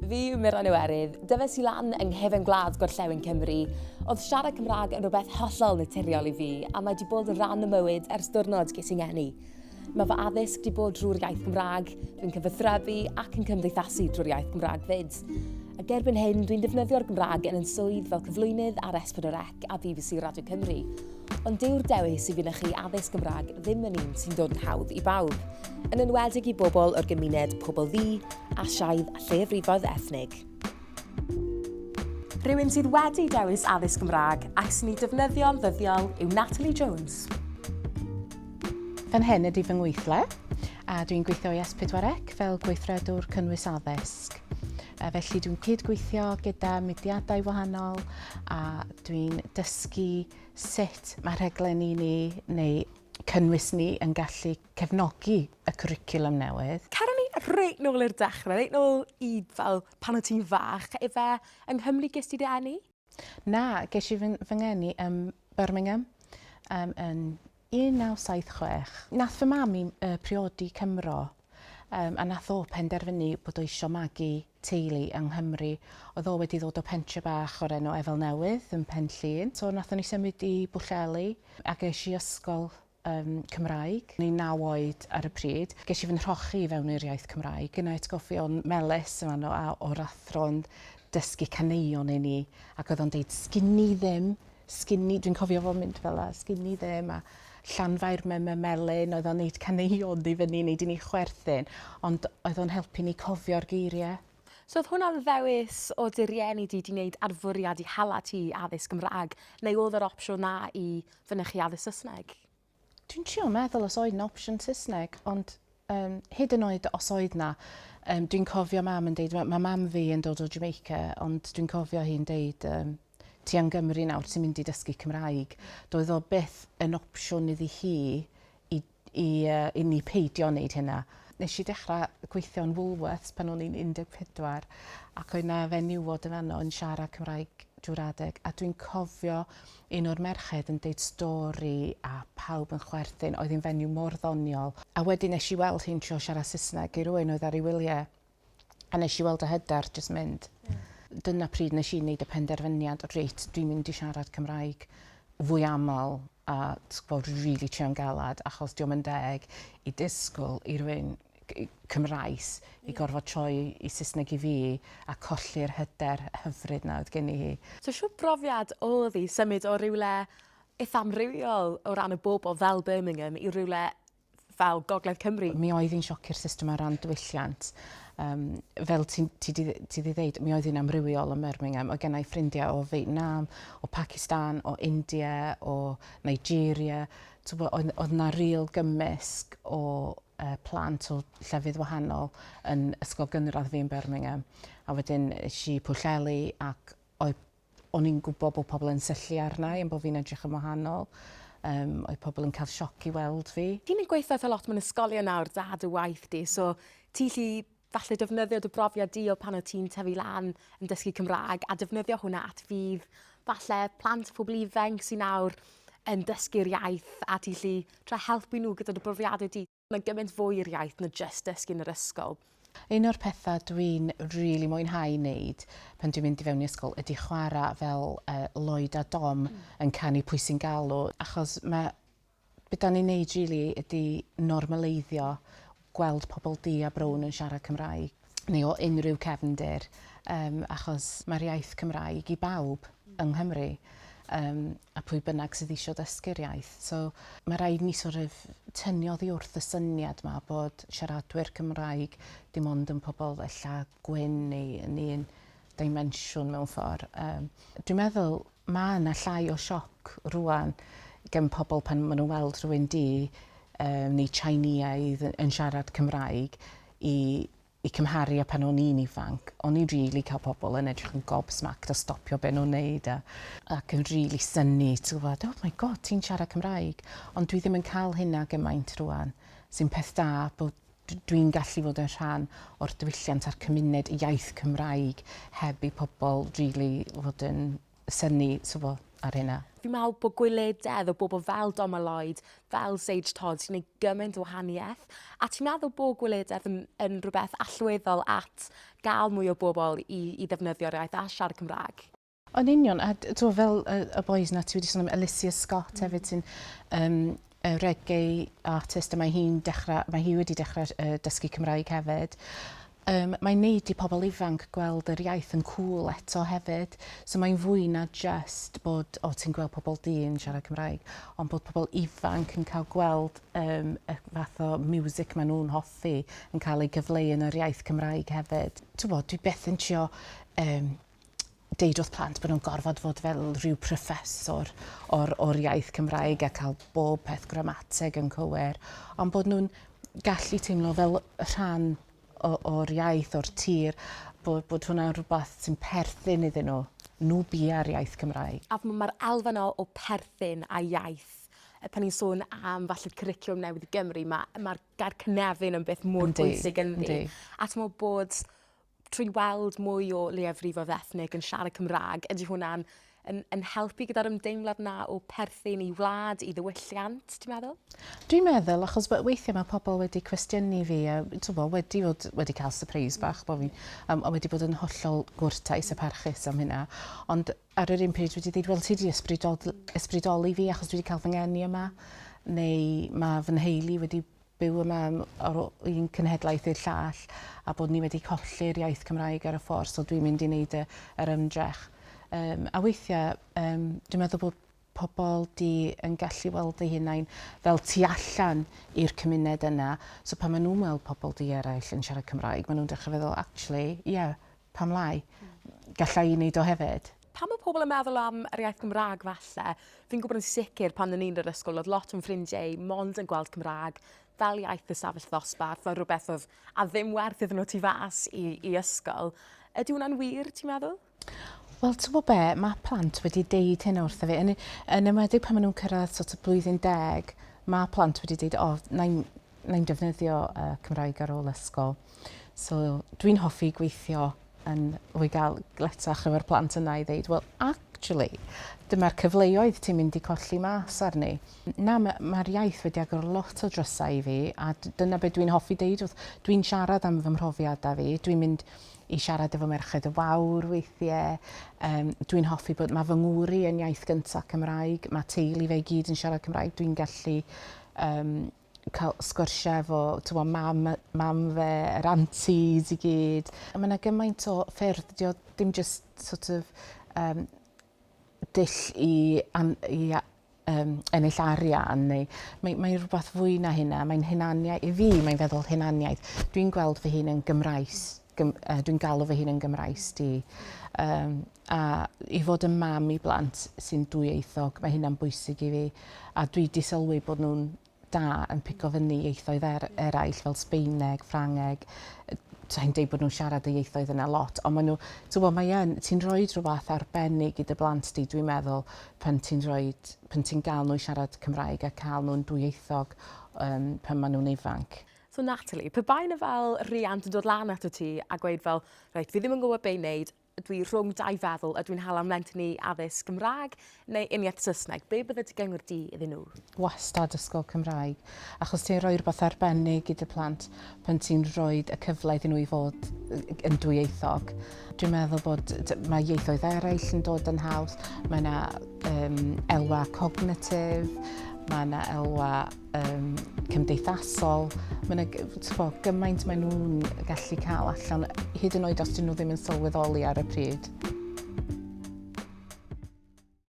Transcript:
Fi yw Meran Iwerydd, dyfais i lan yng nghefn gwlad Gorllewin Cymru. Oedd siarad Cymraeg yn rhywbeth hollol naturiol I fi, a mae wedi bod yn rhan y mywyd ers diwrnod ges i'n ngeni. Mae fy addysg wedi bod drwy'r iaith Gymraeg, dwi'n cyfathrebu ac yn cymdeithasu drwy'r iaith Gymraeg fyd. Ac erbyn hyn, dwi'n defnyddio'r Gymraeg yn swydd fel cyflwynydd ar S4C a BBC Radio Cymru. Ond dyw'r dewis I fynychu addysg Gymraeg ddim yn un sy'n dod yn hawdd I bawb, yn enwedig I bobl o'r gymuned pobl ddu, asiaidd a lleiafrifoedd ethnig. Rhywun sydd wedi dewis addysg Gymraeg ac sy'n ei defnyddio'n ddyddiol yw Natalie Jones. Fan hyn ydy fy ngweithle, a dwi'n gweithio I S4C fel gweithredwr cynnwys addysg. Felly dwi'n cydgweithio gyda mudiadau wahanol a dwi'n dysgu sut mae rhaglenni ni neu cynnwys ni yn gallu cefnogi y cwricwlwm newydd. Cera ni reit nôl i'r dechrau, reit nôl I fel pan o ti'n fach, efe yng Nghymru ges ti dy eni? Na, ges I fy ngeni Birmingham yn 1976. Nath fy mam I priodi Cymro. A nath o penderfynu bod o isio magu teulu yng Nghymru. Oedd o wedi ddod o pentre bach o'r enw Efel Newydd yn Penllyn. So nathon ni symud I Bwllheli a ges I ysgol Cymraeg. O'n I 9 oed ar y pryd. Ges I fy nrochi fewn i'r iaith Cymraeg. Gyna atgofion melys yma o'r athro'n dysgu caneuon I ni. Ac oedd o'n deud, sgynni ddim, dwi'n cofio fo'n mynd fel la, sgynni ddim a Llanfair melyn, oedd o'n neud caneuon I fyny, neud I ni chwerthin, ond oedd o'n helpu ni cofio'r geiriau. So oedd hwnna'n ddewis o dy rieni di wneud arfwriad I hala ti addysg Gymraeg, neu oedd yr opsiwn na I fynychu addysg Saesneg? Dwi'n trio meddwl os oedd 'na opsiwn Saesneg, ond hyd yn oed os oedd 'na, dwi'n cofio mam yn deud, mae mam fi yn dod o Jamaica, ond dwi'n cofio hi'n deud, ti yn Gymru nawr sy'n mynd I dysgu Cymraeg. Doedd o byth yn opsiwn iddi hi I ni peidio wneud hynna. Nes I dechrau gweithio yn Woolworths pan o'n i'n 14 ac oedd 'na fenywod yn fanno yn siarad Cymraeg drwy'r adeg a dwi'n cofio un o'r merched yn deud stori a pawb yn chwerthin, oedd hi'n fenyw mor ddoniol. A wedyn nes I weld hi'n trio siarad Saesneg I rywun oedd ar ei wyliau a nes I weld y hyder jyst mynd. Dyna pryd nes I wneud y penderfyniad, reit, dwi'n mynd I siarad Cymraeg fwy aml a rili trio'n galad achos diom yn deg I disgwyl I rywun Cymraes I gorfod troi I Saesneg I fi a colli'r hyder hyfryd na oedd gen I hi. So siw brofiad oedd I symud o rywle eitha amrywiol o ran y bobl fel Birmingham I rywle fel Gogledd Cymru? Mi oedd hi'n sioc i'r system ar ran diwylliant. Fel ti di ddeud, mi oedd hi'n amrywiol yn Birmingham. Oedd gennau ffrindiau o Vietnam, o Pakistan, o India, o Nigeria. Oedd na real gymysg o plant o llefydd wahanol yn ysgol gynradd fi yn Birmingham. A wedyn si Pwllheli ac o'n i'n gwybod bod pobl yn syllu arna I yn bod fi'n edrych yn wahanol. Oedd pobl yn cael sioc I weld fi. Ti'n gweithio eitha lot mewn ysgolion nawr, dad y waith di, so ti'n lli falle defnyddio dy brofiad di o pan o ti'n tyfu lan yn dysgu Cymraeg a defnyddio hwnna at fydd falle plant pobl ifanc sy'n nawr yn dysgu'r iaith a ti'n lli tra helpu nhw gyda dy brofiadau di. Mae'n gymaint fwy i'r iaith na just dysgu yn yr ysgol. Un o'r pethau dwi'n rili mwynhau wneud pan dwi'n mynd I fewn I ysgol ydy chwarae fel Lloyd a Dom yn canu Pwy sy'n galw. Achos beth da ni'n neud rili ydy normaleiddio gweld pobl du a brown yn siarad Cymraeg neu o unrhyw cefndir achos mae'r iaith Cymraeg I bawb yng Nghymru. A pwy bynnag sydd eisiau dysgu'r iaith. So mae rhaid ni tynnu oddi wrth y syniad yma bod siaradwyr Cymraeg dim ond yn pobl ella gwyn neu yn un dimensiwn mewn ffordd. Dwi'n meddwl mae yna llai o sioc rwan gen pobl pan maen nhw'n weld rhywun di neu Tsieineaidd yn siarad Cymraeg I cymharu a pan o'n i'n ifanc. O'n i'n rili cael pobl yn edrych yn gobsmacked a stopio be nhw'n neud ac yn rili synnu. Ti'n gwybod, oh my god, ti'n siarad Cymraeg. Ond dwi ddim yn cael hynna gymaint rwan. Sy'n peth da bod dwi'n gallu fod yn rhan o'r diwylliant a'r cymuned iaith Cymraeg heb I pobl rili fod yn synnu ar hynna. Fi'n meddwl bod gwylededd o bobl fel Dom a Lloyd, fel Sage Todd, sy'n gwneud gymaint o wahaniaeth. A ti'n meddwl bod gwylededd yn rhywbeth allweddol at gael mwy o bobl i ddefnyddio'r iaith a siarad Cymraeg? Yn union, a fel y boys na, ti wedi sôn am Alicia Scott hefyd sy'n reggae artist, a mae hi wedi dechrau dysgu Cymraeg hefyd. Mae'n neud i pobl ifanc gweld yr iaith yn cool eto hefyd. So mae'n fwy na just bod, ti'n gweld pobl di'n siarad Cymraeg, ond bod pobl ifanc yn cael gweld y fath o music maen nhw'n hoffi yn cael ei gyfleu yn yr iaith Cymraeg hefyd. Dwi beth yn trio deud wrth plant bod nhw'n gorfod fod fel rhyw proffesor o'r iaith Cymraeg a cael bob peth gramateg yn cywir, ond bod nhw'n gallu teimlo fel rhan o'r iaith, o'r tir, bod hwnna'n rhywbeth sy'n perthyn iddyn nhw bia'r iaith Cymraeg. A mae'r elfen o perthyn a iaith, pan ni'n sôn am falle'r cwricwlwm newydd i Gymru, mae'r gair cynefin yn beth mor bwysig yn ni. A ti'n meddwl bod trwy weld mwy o leiafrifoedd ethnig yn siarad Cymraeg, ydy hwnna'n yn helpu gyda'r ymdeimlad na o perthyn i wlad, i ddiwylliant, ti'n meddwl? Dwi'n meddwl, achos weithiau mae pobl wedi cwestiynu fi, a wedi cael surprise bach bod fi, a wedi bod yn hollol gwrtais a parchus am hynna. Ond ar yr un pryd wedi dweud, wel, ti wedi ysbrydoli fi achos dwi wedi cael fy ngeni yma, neu mae fy nheulu wedi byw yma o'r un cenhedlaeth i'r llall, a bod ni wedi colli'r iaith Cymraeg ar y ffordd, so dwi'n mynd i wneud yr ymdrech. A weithiau, dwi'n meddwl bod pobl yn gallu weld eu hunain fel tu allan i'r cymuned yna. So pan maen nhw'n weld pobl eraill yn siarad Cymraeg, maen nhw'n dechrau feddwl, actually, pam lai, gallai i wneud o hefyd. Pan mae pobl yn meddwl am yr iaith Cymraeg falle, fi'n gwybod yn sicr pan o'n i'n yr ysgol, oedd lot o'n ffrindiau mond yn gweld Cymraeg fel iaith y safell ddosbarth, fel rhywbeth oedd a ddim werth iddyn nhw tu fas i ysgol. Ydy hwnna'n wir, ti'n meddwl? Wel, ti'n gwybod be, mae plant wedi deud hyn wrtho fi. Yn ymwedig pan maen nhw'n cyrraedd sort of blwyddyn 10, mae plant wedi deud, na'i'n defnyddio Cymraeg ar ôl ysgol. So dwi'n hoffi gweithio yn gael gletach efo'r plant yna i ddeud, wel, actually, dyma'r cyfleoedd ti'n mynd i colli mas arni. Mae'r iaith wedi agor lot o drysau i fi, a dyna beth dwi'n hoffi deud. Dwi'n siarad am fy mhrofiadau fi, dwi'n mynd i siarad efo merched y wawr weithiau. Dwi'n hoffi bod mae fy ngwri yn iaith gyntaf Cymraeg, mae teulu fe gyd yn siarad Cymraeg. Dwi'n gallu cael sgwrsiau efo mam fe, yr aunties i gyd. Mae yna gymaint o ffyrdd, dim just sort of dull i ennill arian, neu mae rhywbeth fwy na hynna. Mae'n hunaniaeth, i fi mae'n feddwl hunaniaeth. Dwi'n gweld fy hun yn Gymraes. Dwi'n galw fy hun yn Gymraes di. A i fod yn mam i blant sy'n dwyieithog, mae hynna'n bwysig i fi. A dwi di sylwi bod nhw'n da yn pigo fyny ieithoedd eraill fel Sbaeneg, Ffrangeg. Sa'n deud bod nhw'n siarad y ieithoedd yna lot, ond ti'n rhoi rhywbeth arbennig i dy blant di, dwi'n meddwl, pan ti'n gael nhw siarad Cymraeg a cael nhw'n dwyieithog pan maen nhw'n ifanc. So Natalie, pe bai na fel riant yn dod lan ato ti a gweud fel, reit, fi ddim yn gwybod be'n neud, dwi rhwng dau feddwl, a dwi'n hala mlentyn ni addysg Gymraeg neu uniaith Saesneg. Be bydde ti gyngor di iddyn nhw? Wastad ysgol Cymraeg. Achos ti'n rhoi rhywbeth arbennig i dy plant pan ti'n rhoi y cyfle iddyn nhw i fod yn dwyieithog. Dwi'n meddwl bod mae ieithoedd eraill yn dod yn haws. Mae yna elwa cognitif, mae yna elwa cymdeithasol. Mae yna gymaint maen nhw'n gallu cael allan, hyd yn oed os dyn nhw ddim yn sylweddoli ar y pryd.